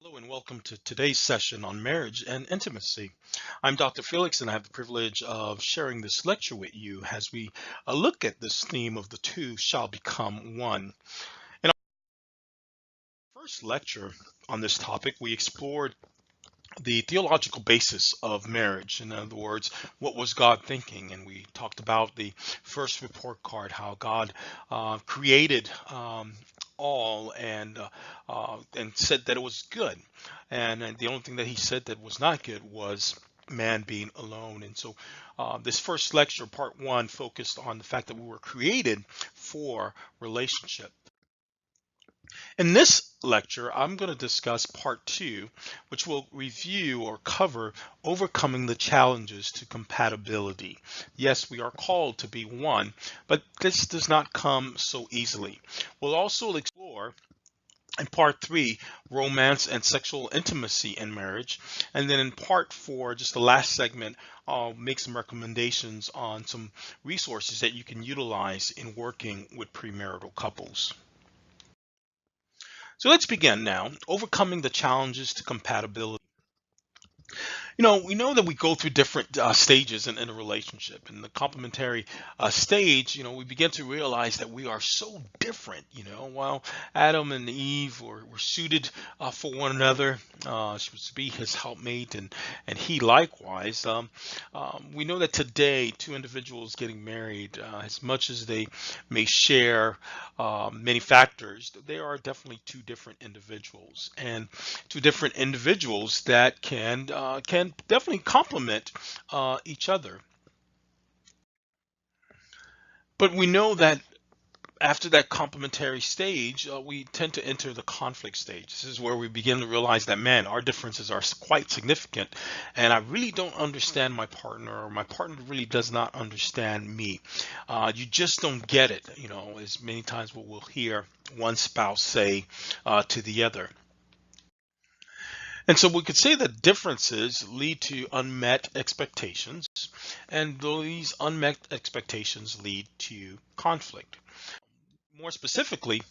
Hello and welcome to today's session on marriage and intimacy. I'm Dr. Felix and I have the privilege of sharing this lecture with you as we look at this theme of the two shall become one. In our first lecture on this topic, we explored the theological basis of marriage. In other words, what was God thinking? And we talked about the first report card, how God created all and said that it was good. And the only thing that he said that was not good was man being alone. And so this first lecture, part one, focused on the fact that we were created for relationship. In this lecture, I'm going to discuss part two, which will review or cover overcoming the challenges to compatibility. Yes, we are called to be one, but this does not come so easily. We'll also explore in part three, romance and sexual intimacy in marriage. And then in part four, just the last segment, I'll make some recommendations on some resources that you can utilize in working with premarital couples. So let's begin now, overcoming the challenges to compatibility. We know that we go through different stages in a relationship. In the complementary stage, we begin to realize that we are so different. While Adam and Eve were suited for one another, she was to be his helpmate, and he likewise. We know that today, two individuals getting married, as much as they may share many factors, they are definitely two different individuals, and two different individuals that can definitely complement each other. But we know that after that complementary stage, we tend to enter the conflict stage. This is where we begin to realize that, man, our differences are quite significant, and I really don't understand my partner, or my partner really does not understand me. You just don't get it, as many times what we'll hear one spouse say to the other. And so we could say that differences lead to unmet expectations, and these unmet expectations lead to conflict. More specifically,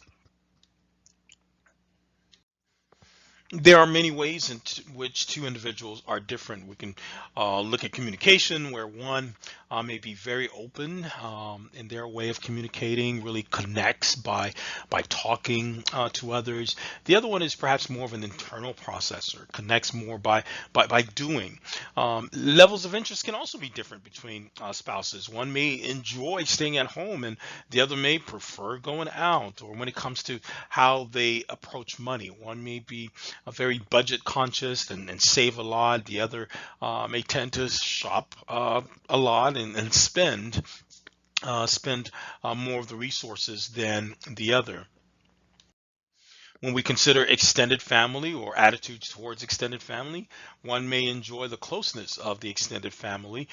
there are many ways in which two individuals are different. We can look at communication, where one may be very open in their way of communicating, really connects by talking to others. The other one is perhaps more of an internal processor, connects more by doing. Levels of interest can also be different between spouses. One may enjoy staying at home, and the other may prefer going out. Or when it comes to how they approach money, one may be very budget conscious and save a lot. The other may tend to shop a lot and spend more of the resources than the other. When we consider extended family or attitudes towards extended family, one may enjoy the closeness of the extended family.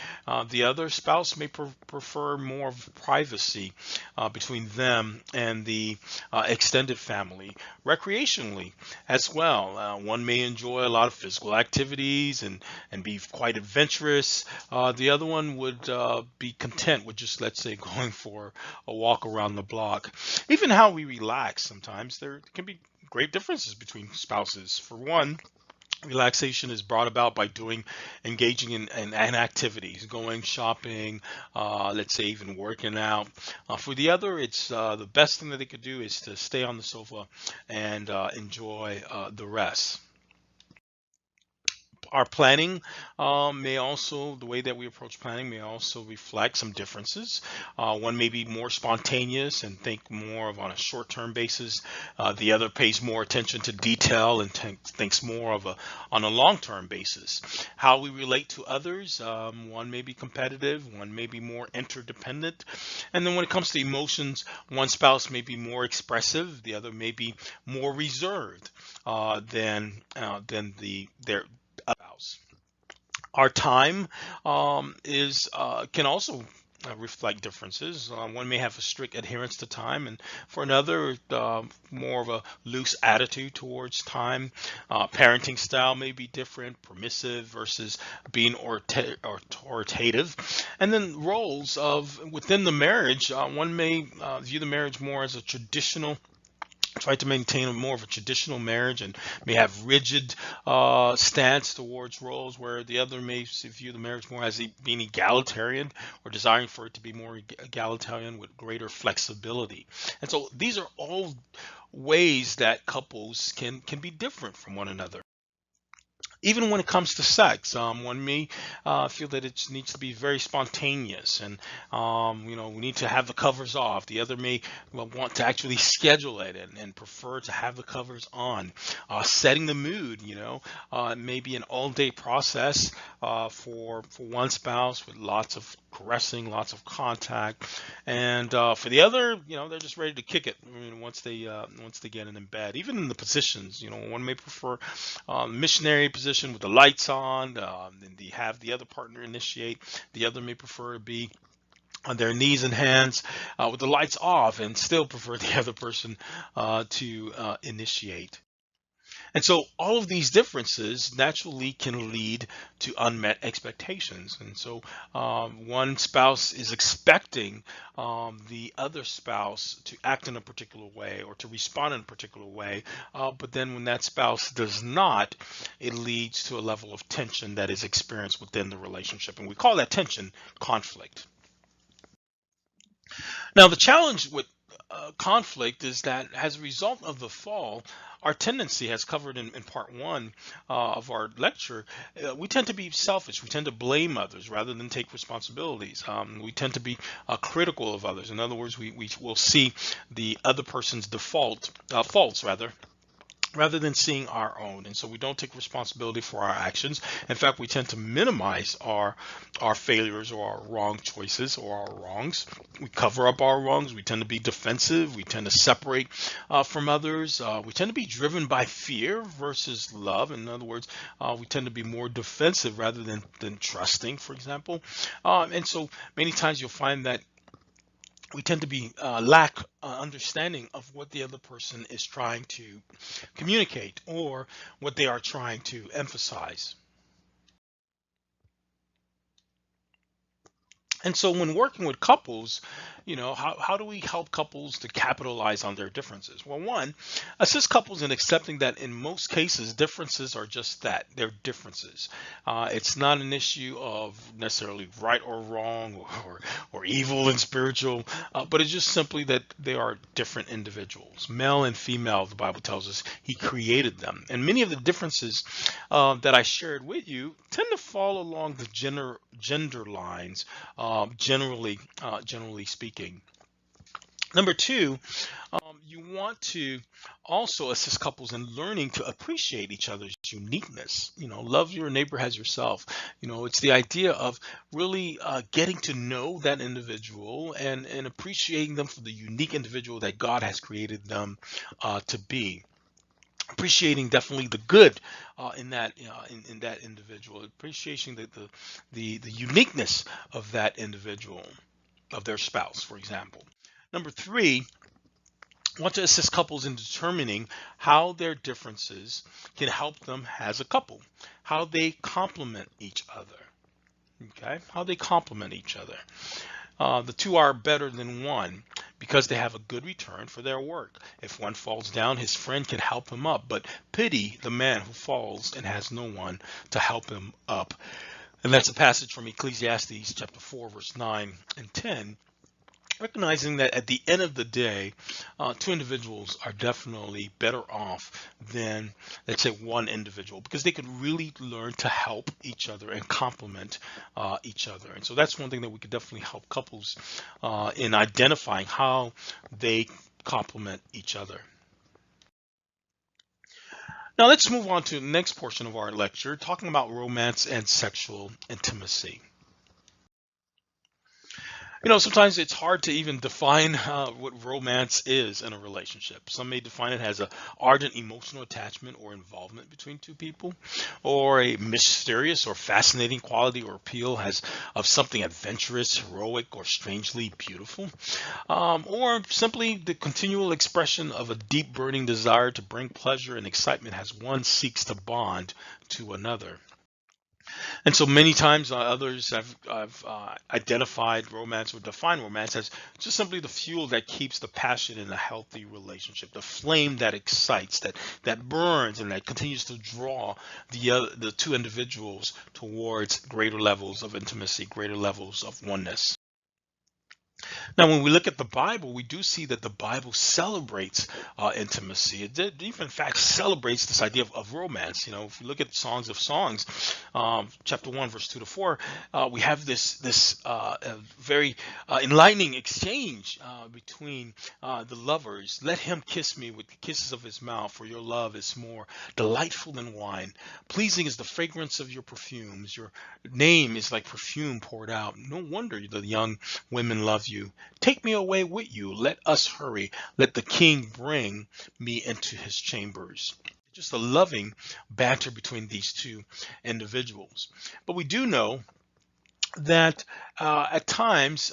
The other spouse may prefer more of privacy between them and the extended family. Recreationally as well, one may enjoy a lot of physical activities and be quite adventurous. The other one would be content with just, let's say, going for a walk around the block. Even how we relax, sometimes there can be great differences between spouses. For one, relaxation is brought about by engaging in activities, going shopping, let's say even working out. For the other, it's the best thing that they could do is to stay on the sofa and enjoy the rest. Our planning may also, the way that we approach planning may also reflect some differences. One may be more spontaneous and think more of on a short-term basis. The other pays more attention to detail and thinks more of on a long-term basis. How we relate to others, one may be competitive, one may be more interdependent. And then when it comes to emotions, one spouse may be more expressive, the other may be more reserved than their spouse. Our time is can also reflect differences. One may have a strict adherence to time, and for another, more of a loose attitude towards time. Parenting style may be different, permissive versus being authoritative. And then roles of within the marriage, one may view the marriage more as a traditional try to maintain a more of a traditional marriage and may have rigid stance towards roles, where the other may view the marriage more as being egalitarian, or desiring for it to be more egalitarian with greater flexibility. And so these are all ways that couples can be different from one another. Even when it comes to sex, one may feel that it needs to be very spontaneous, and we need to have the covers off. The other may want to actually schedule it, and prefer to have the covers on. Setting the mood, it may be an all-day process for one spouse, with lots of caressing, lots of contact, and for the other, they're just ready to kick it. Once they get in bed. Even in the positions, one may prefer missionary position with the lights on, and have the other partner initiate. The other may prefer to be on their knees and hands with the lights off, and still prefer the other person to initiate. And so all of these differences naturally can lead to unmet expectations. And so one spouse is expecting the other spouse to act in a particular way, or to respond in a particular way. But then when that spouse does not, it leads to a level of tension that is experienced within the relationship. And we call that tension conflict. Now, the challenge with conflict is that, as a result of the fall, our tendency, as covered in part one of our lecture, we tend to be selfish. We tend to blame others rather than take responsibilities. We tend to be critical of others. In other words, we will see the other person's faults rather than seeing our own. And so we don't take responsibility for our actions. In fact, we tend to minimize our failures, or our wrong choices, or our wrongs. We cover up our wrongs. We tend to be defensive. We tend to separate from others. We tend to be driven by fear versus love. In other words, we tend to be more defensive rather than trusting, for example. And so many times you'll find that we tend to be lack understanding of what the other person is trying to communicate, or what they are trying to emphasize. And so when working with couples, how do we help couples to capitalize on their differences? Well, one, assist couples in accepting that in most cases, differences are just that. They're differences. It's not an issue of necessarily right or wrong, or evil and spiritual, but it's just simply that they are different individuals. Male and female, the Bible tells us he created them. And many of the differences that I shared with you tend to fall along the gender lines, generally speaking. Number two, you want to also assist couples in learning to appreciate each other's uniqueness. Love your neighbor as yourself. It's the idea of really getting to know that individual, and appreciating them for the unique individual that God has created them to be. Appreciating definitely the good in that individual. Appreciating the uniqueness of that individual, of their spouse, for example. Number three, want to assist couples in determining how their differences can help them as a couple, how they complement each other. Okay, how they complement each other. The two are better than one because they have a good return for their work. If one falls down, his friend can help him up, but pity the man who falls and has no one to help him up. And that's a passage from Ecclesiastes chapter 4, verse 9 and 10. Recognizing that at the end of the day, two individuals are definitely better off than, let's say, one individual, because they could really learn to help each other and complement each other. And so that's one thing that we could definitely help couples in identifying how they complement each other. Now let's move on to the next portion of our lecture, talking about romance and sexual intimacy. Sometimes it's hard to even define what romance is in a relationship. Some may define it as an ardent emotional attachment or involvement between two people, or a mysterious or fascinating quality or appeal of something adventurous, heroic, or strangely beautiful, or simply the continual expression of a deep burning desire to bring pleasure and excitement as one seeks to bond to another. And so many times others have identified romance or defined romance as just simply the fuel that keeps the passion in a healthy relationship, the flame that excites, that burns, and that continues to draw the two individuals towards greater levels of intimacy, greater levels of oneness. Now, when we look at the Bible, we do see that the Bible celebrates intimacy. It even, in fact, celebrates this idea of romance. If we look at Songs of Songs, chapter 1, verse 2 to 4, we have this very enlightening exchange between the lovers. Let him kiss me with the kisses of his mouth, for your love is more delightful than wine. Pleasing is the fragrance of your perfumes. Your name is like perfume poured out. No wonder the young women love you. Take me away with you. Let us hurry. Let the king bring me into his chambers. Just a loving banter between these two individuals. But we do know that at times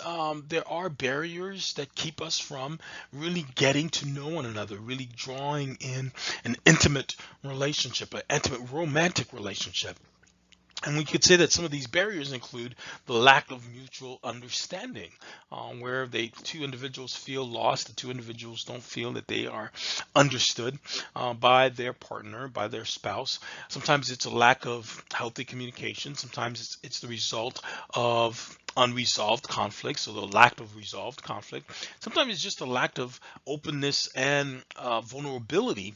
there are barriers that keep us from really getting to know one another, really drawing in an intimate relationship, an intimate romantic relationship. And we could say that some of these barriers include the lack of mutual understanding, where the two individuals feel lost, the two individuals don't feel that they are understood by their partner, by their spouse. Sometimes it's a lack of healthy communication. Sometimes it's the result of unresolved conflict, so the lack of resolved conflict. Sometimes it's just a lack of openness and vulnerability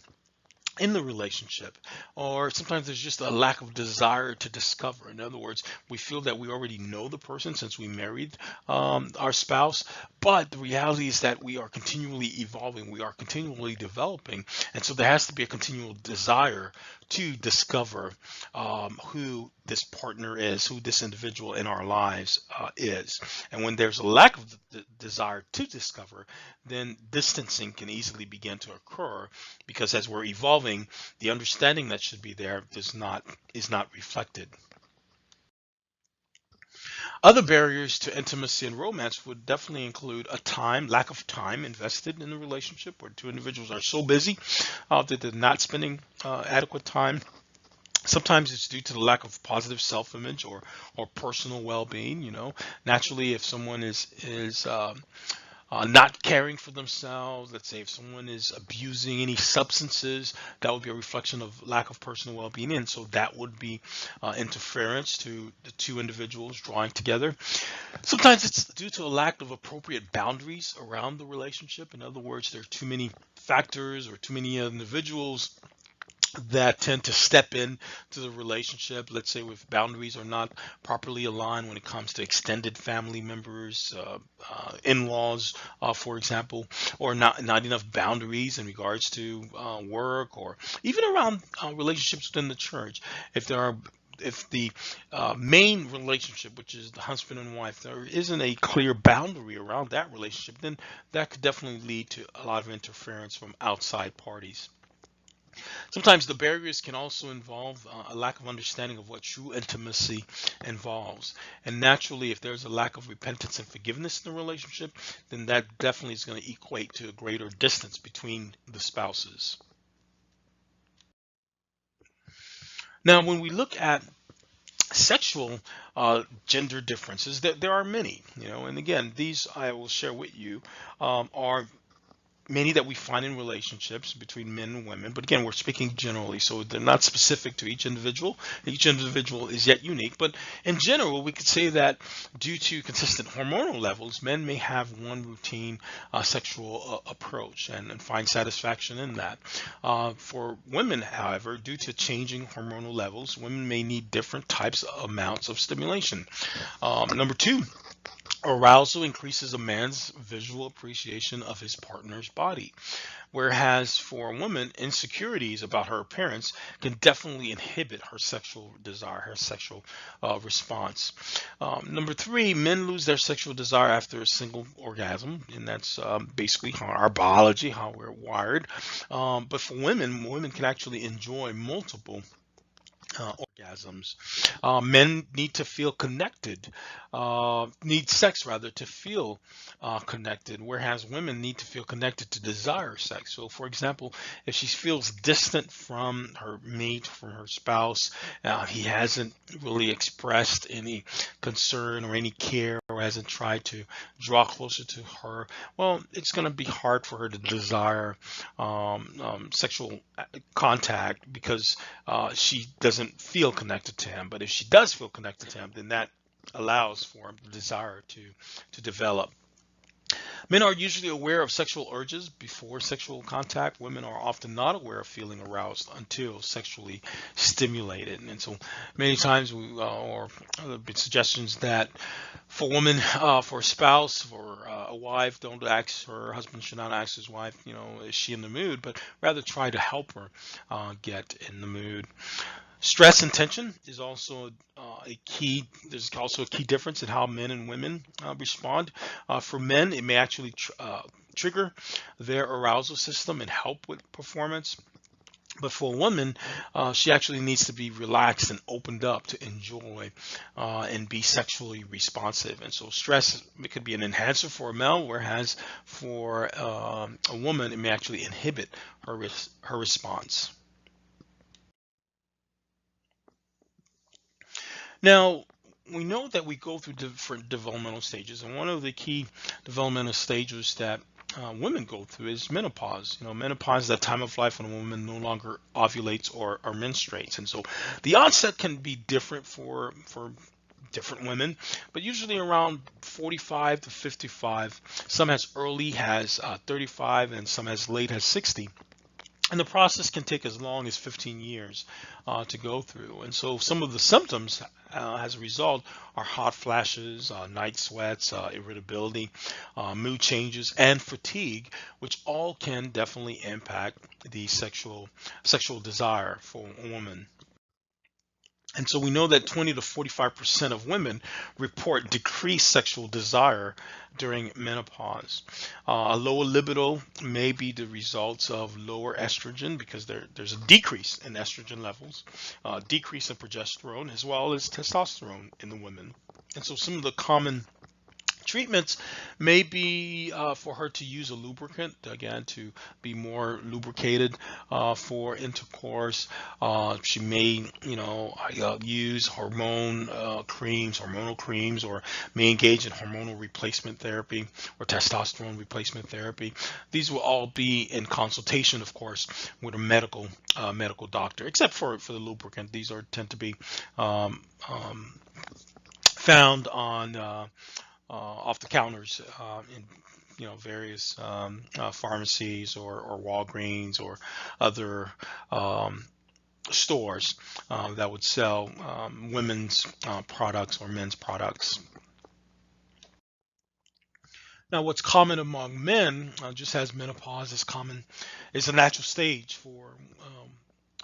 in the relationship, or sometimes there's just a lack of desire to discover. In other words, we feel that we already know the person since we married our spouse, but the reality is that we are continually evolving, we are continually developing, and so there has to be a continual desire to discover who this partner is, who this individual in our lives is. And when there's a lack of the desire to discover, then distancing can easily begin to occur, because as we're evolving, the understanding that should be there is not reflected. Other barriers to intimacy and romance would definitely include lack of time invested in the relationship, where two individuals are so busy that they're not spending adequate time. Sometimes it's due to the lack of positive self-image or personal well-being. Naturally, if someone is not caring for themselves. Let's say if someone is abusing any substances, that would be a reflection of lack of personal well-being, and so that would be interference to the two individuals drawing together. Sometimes it's due to a lack of appropriate boundaries around the relationship. In other words, there are too many factors or too many individuals that tend to step in to the relationship. Let's say if boundaries are not properly aligned when it comes to extended family members, in-laws, for example, or not enough boundaries in regards to work, or even around relationships within the church. If the main relationship, which is the husband and wife, there isn't a clear boundary around that relationship, then that could definitely lead to a lot of interference from outside parties. Sometimes the barriers can also involve a lack of understanding of what true intimacy involves. And naturally, if there's a lack of repentance and forgiveness in the relationship, then that definitely is going to equate to a greater distance between the spouses. Now, when we look at sexual gender differences, there are many, and again, these I will share with you are many that we find in relationships between men and women. But again, we're speaking generally, so they're not specific to each individual. Each individual is yet unique. But in general, we could say that due to consistent hormonal levels, men may have one routine sexual approach and find satisfaction in that. For women, however, due to changing hormonal levels, women may need different types of amounts of stimulation. Number two, arousal increases a man's visual appreciation of his partner's body, whereas for a woman, insecurities about her appearance can definitely inhibit her sexual desire, her sexual response. Number three, men lose their sexual desire after a single orgasm, and that's basically our biology, how we're wired. But for women can actually enjoy multiple orgasms. Men need to feel connected, need sex rather to feel connected, whereas women need to feel connected to desire sex. So, for example, if she feels distant from her mate, from her spouse, he hasn't really expressed any concern or any care or hasn't tried to draw closer to her, well, it's going to be hard for her to desire sexual contact because she doesn't feel connected to him. But if she does feel connected to him, then that allows for the desire to develop. Men are usually aware of sexual urges before sexual contact. Women are often not aware of feeling aroused until sexually stimulated. And so many times or there have been suggestions that for women, for a spouse, for a wife, don't ask her husband should not ask his wife, is she in the mood, but rather try to help her get in the mood. Stress and tension is also a key. There's also a key difference in how men and women respond. For men, it may actually trigger their arousal system and help with performance. But for a woman, she actually needs to be relaxed and opened up to enjoy and be sexually responsive. And so stress, it could be an enhancer for a male, whereas for a woman, it may actually inhibit her response. Now, we know that we go through different developmental stages, and one of the key developmental stages that women go through is menopause. Menopause is that time of life when a woman no longer ovulates or menstruates, and so the onset can be different for different women, but usually around 45 to 55. Some has early, has 35, and some as late as 60. And the process can take as long as 15 years to go through. And so some of the symptoms as a result are hot flashes, night sweats, irritability, mood changes, and fatigue, which all can definitely impact the sexual desire for a woman. And so we know that 20 to 45% of women report decreased sexual desire during menopause. A lower libido may be the results of lower estrogen because there's a decrease in estrogen levels, decrease in progesterone, as well as testosterone in the women. And so some of the common treatments may be for her to use a lubricant, again, to be more lubricated for intercourse. She may, use hormonal creams, or may engage in hormonal replacement therapy or testosterone replacement therapy. These will all be in consultation, of course, with a medical doctor, except for the lubricant. These tend to be found on off the counters in various pharmacies or Walgreens or other stores that would sell women's products or men's products. Now, what's common among men, just as menopause is common, is a natural stage for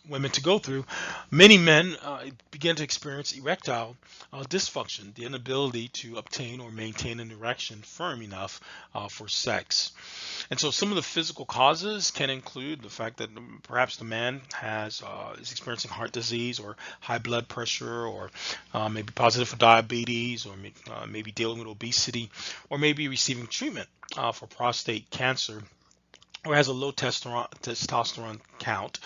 women to go through. Many men begin to experience erectile dysfunction, the inability to obtain or maintain an erection firm enough for sex. And so some of the physical causes can include the fact that perhaps the man is experiencing heart disease or high blood pressure, or maybe positive for diabetes, or maybe dealing with obesity, or maybe receiving treatment for prostate cancer, or has a low testosterone count,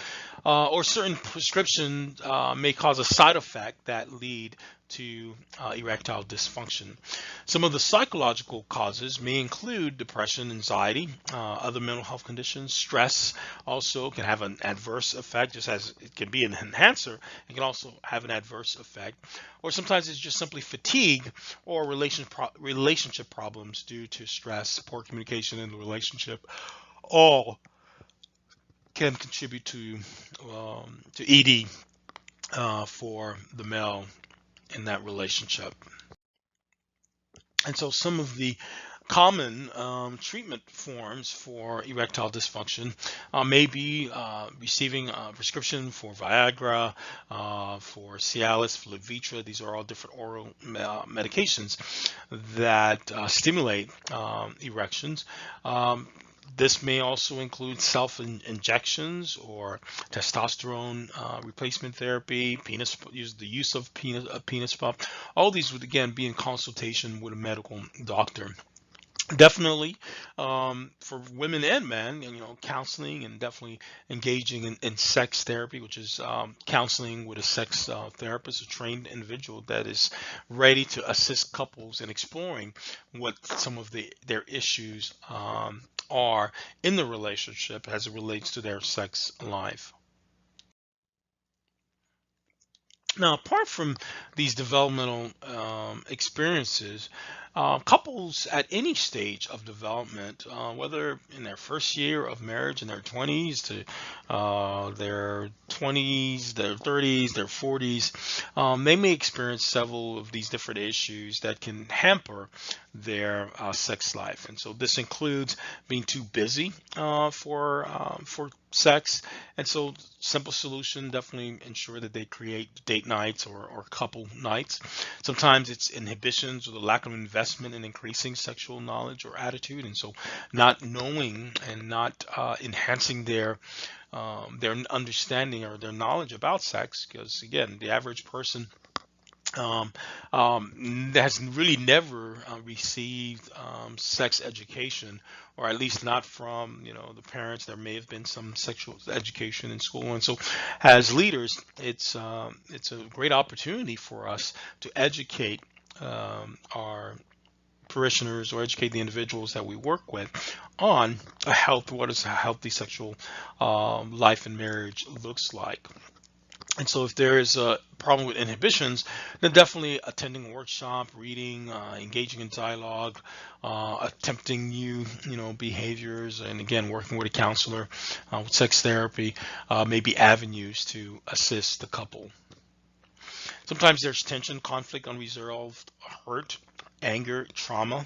or certain prescriptions may cause a side effect that lead to erectile dysfunction. Some of the psychological causes may include depression, anxiety, other mental health conditions. Stress also can have an adverse effect, just as it can be an enhancer. It can also have an adverse effect. Or sometimes it's just simply fatigue or relationship problems due to stress, poor communication in the relationship. All can contribute to ED for the male in that relationship. And so some of the common treatment forms for erectile dysfunction may be receiving a prescription for Viagra, for Cialis, for Levitra. These are all different oral medications that stimulate erections. This may also include self injections or testosterone replacement therapy, the use of penis pump. All these would again be in consultation with a medical doctor. Definitely, for women and men, and, counseling and definitely engaging in sex therapy, which is counseling with a sex therapist, a trained individual that is ready to assist couples in exploring what some of their issues are in the relationship as it relates to their sex life. Now, apart from these developmental experiences, couples at any stage of development, whether in their first year of marriage, in their 20s to their 20s, their 30s, their 40s, they may experience several of these different issues that can hamper their sex life. And so this includes being too busy for sex. And so simple solution, definitely ensure that they create date nights or couple nights. Sometimes it's inhibitions or the lack of investment in increasing sexual knowledge or attitude. And so not knowing and not enhancing their understanding or their knowledge about sex, because again, the average person um, has really never received sex education, or at least not from the parents. There may have been some sexual education in school, and so as leaders, it's a great opportunity for us to educate our parishioners or educate the individuals that we work with on what is a healthy sexual life and marriage looks like. And so if there is a problem with inhibitions, then definitely attending a workshop, reading, engaging in dialogue, attempting new behaviors, and again, working with a counselor with sex therapy may be avenues to assist the couple. Sometimes there's tension, conflict, unresolved hurt, anger, trauma.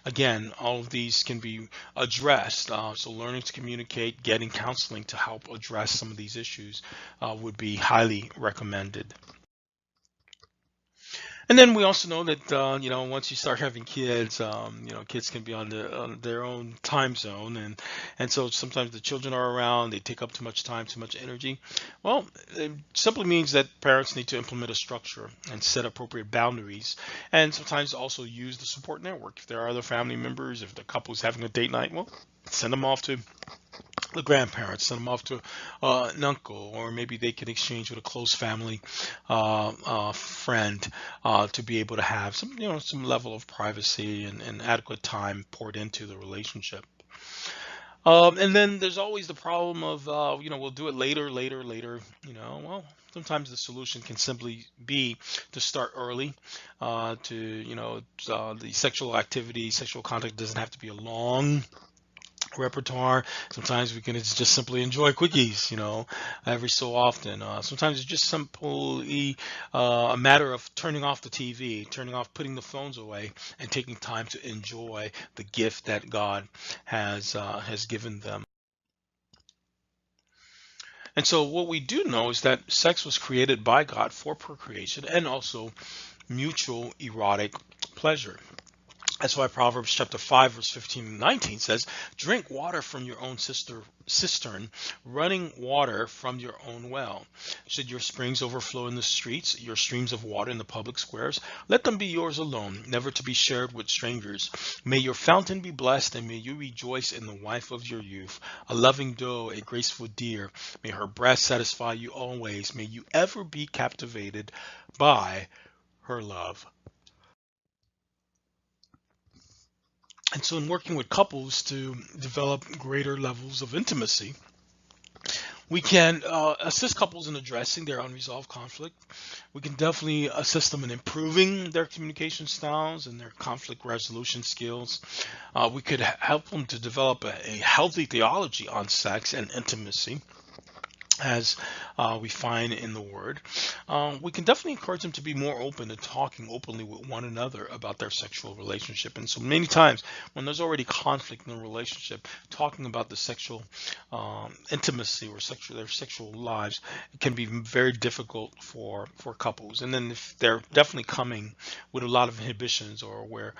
Again, all of these can be addressed. So learning to communicate, getting counseling to help address some of these issues would be highly recommended. And then we also know that once you start having kids, kids can be on their own time zone, and so sometimes the children are around, they take up too much time, too much energy. Well, it simply means that parents need to implement a structure and set appropriate boundaries, and sometimes also use the support network. If there are other family members, if the couple is having a date night, well, send them off to the grandparents, send them off to an uncle, or maybe they can exchange with a close family friend to be able to have some level of privacy and adequate time poured into the relationship. And then there's always the problem of we'll do it later, later, later. Well, sometimes the solution can simply be to start early. The sexual activity, sexual contact doesn't have to be a long repertoire. Sometimes we can just simply enjoy quickies, every so often. Sometimes it's just simply a matter of turning off the TV, putting the phones away, and taking time to enjoy the gift that God has given them. And so, what we do know is that sex was created by God for procreation and also mutual erotic pleasure. That's why Proverbs chapter 5, verse 15 and 19 says, drink water from your own cistern, running water from your own well. Should your springs overflow in the streets, your streams of water in the public squares, let them be yours alone, never to be shared with strangers. May your fountain be blessed, and may you rejoice in the wife of your youth, a loving doe, a graceful deer. May her breast satisfy you always. May you ever be captivated by her love. And so, in working with couples to develop greater levels of intimacy, we can assist couples in addressing their unresolved conflict. We can definitely assist them in improving their communication styles and their conflict resolution skills. We could help them to develop a healthy theology on sex and intimacy. as we find in the word, we can definitely encourage them to be more open to talking openly with one another about their sexual relationship. And so many times when there's already conflict in a relationship, talking about the sexual intimacy or their sexual lives, it can be very difficult for couples. And then if they're definitely coming with a lot of inhibitions, or where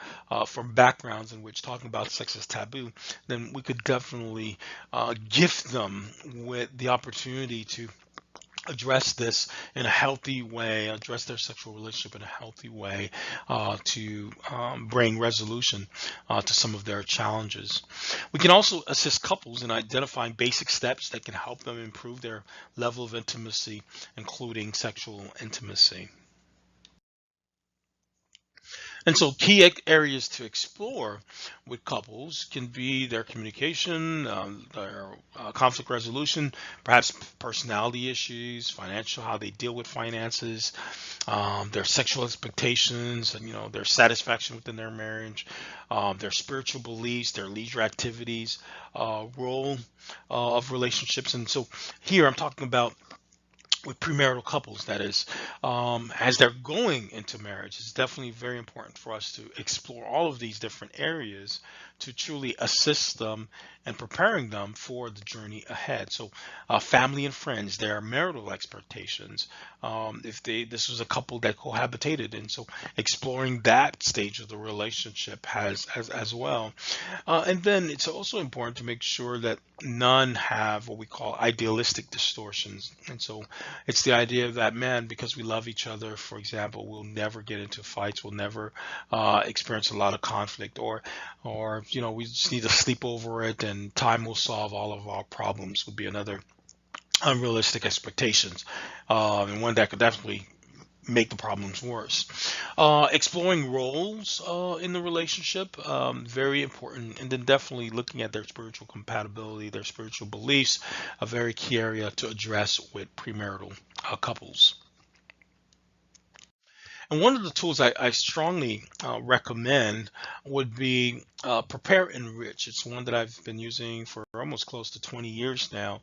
from backgrounds in which talking about sex is taboo, then we could definitely gift them with the opportunity to address this in a healthy way, address their sexual relationship in a healthy way, to bring resolution to some of their challenges. We can also assist couples in identifying basic steps that can help them improve their level of intimacy, including sexual intimacy. And so, key areas to explore with couples can be their communication, their conflict resolution, perhaps personality issues, financial, how they deal with finances, their sexual expectations, and their satisfaction within their marriage, their spiritual beliefs, their leisure activities, role of relationships. And so, here I'm talking about with premarital couples, that is, as they're going into marriage. It's definitely very important for us to explore all of these different areas to truly assist them and preparing them for the journey ahead. So family and friends, their marital expectations, if this was a couple that cohabitated, and so exploring that stage of the relationship as well. And then it's also important to make sure that none have what we call idealistic distortions. And so it's the idea that, man, because we love each other, for example, we'll never get into fights, we'll never experience a lot of conflict, or we just need to sleep over it and time will solve all of our problems, would be another unrealistic expectations, and one that could definitely make the problems worse. Exploring roles in the relationship, very important. And then definitely looking at their spiritual compatibility, their spiritual beliefs, a very key area to address with premarital couples. And one of the tools I strongly recommend would be Prepare Enrich. It's one that I've been using for almost close to 20 years now.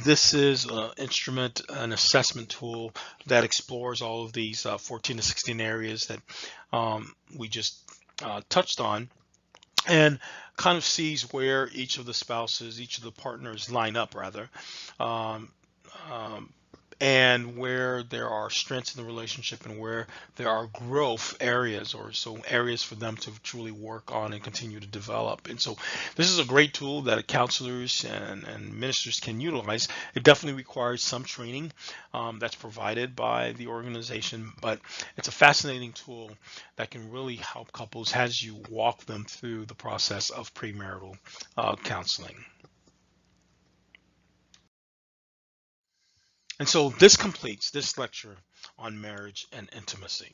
This is an instrument, an assessment tool that explores all of these 14 to 16 areas that we just touched on, and kind of sees where each of the spouses, each of the partners line up, rather. Um, um, and where there are strengths in the relationship and where there are growth areas, or so areas for them to truly work on and continue to develop. And so this is a great tool that counselors and ministers can utilize. It definitely requires some training that's provided by the organization, but it's a fascinating tool that can really help couples as you walk them through the process of premarital counseling. And so this completes this lecture on marriage and intimacy.